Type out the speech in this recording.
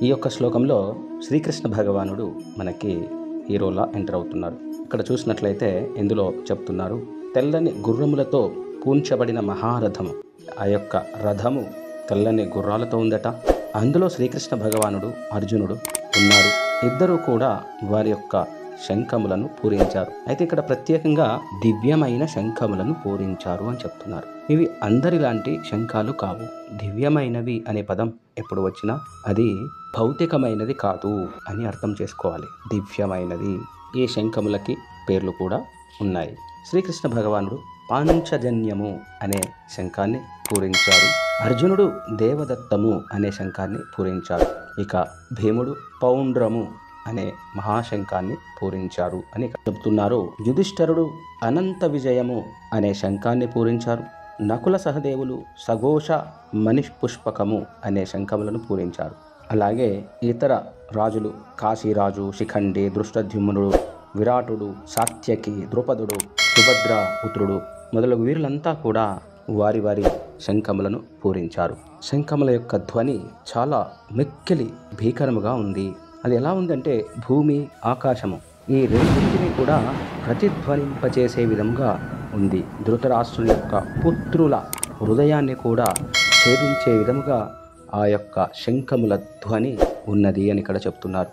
ఈ యొక్క శ్లోకంలో శ్రీకృష్ణ భగవానుడు మనకి హీరోలా ఎంటర్ అవుతున్నారు. ఇక్కడ చూసినట్లయితే ఇందులో చెప్తున్నారు, తెల్లని గుర్రములతో పూంచబడిన మహారథము. ఆ యొక్క రథము తెల్లని గుర్రాలతో ఉందట. అందులో శ్రీకృష్ణ భగవానుడు, అర్జునుడు ఉన్నారు. ఇద్దరూ కూడా వారి యొక్క శంఖములను పూరించారు. అయితే ఇక్కడ ప్రత్యేకంగా దివ్యమైన శంఖములను పూరించారు అని చెప్తున్నారు. ఇవి అందరిలాంటి శంఖాలు కావు. దివ్యమైనవి అనే పదం ఎప్పుడు వచ్చినా అది భౌతికమైనది కాదు అని అర్థం చేసుకోవాలి. దివ్యమైనది. ఈ శంఖములకి పేర్లు కూడా ఉన్నాయి. శ్రీకృష్ణ భగవానుడు పాంచజన్యము అనే శంఖాన్ని పూరించారు. అర్జునుడు దేవదత్తము అనే శంఖాన్ని పూరించారు. ఇక భీముడు పౌండ్రము అనే మహాశంఖాన్ని పూరించారు అని చెబుతున్నారు. యుధిష్ఠరుడు అనంత విజయము అనే శంఖాన్ని పూరించారు. నకుల సహదేవులు సఘోష మణిపుష్పకము అనే శంఖములను పూరించారు. అలాగే ఇతర రాజులు కాశీరాజు, శిఖండి, దృష్టద్యుమ్నుడు, విరాటుడు, సాత్యకి, ద్రుపదుడు, సుభద్ర పుత్రుడు మొదలగు వీరులంతా కూడా వారి వారి శంఖములను పూరించారు. శంఖముల యొక్క ధ్వని చాలా మిక్కిలి భీకరముగా ఉంది. అది ఎలా ఉందంటే భూమి, ఆకాశము ఈ రెండింటినీ కూడా ప్రతిధ్వనింపచేసే విధంగా ఉంది. ధృతరాష్ట్రుని యొక్క పుత్రుల హృదయాన్ని కూడా ఛేదించే విధముగా ఆ యొక్క శంఖముల ధ్వని ఉన్నది అని ఇక్కడ చెప్తున్నారు.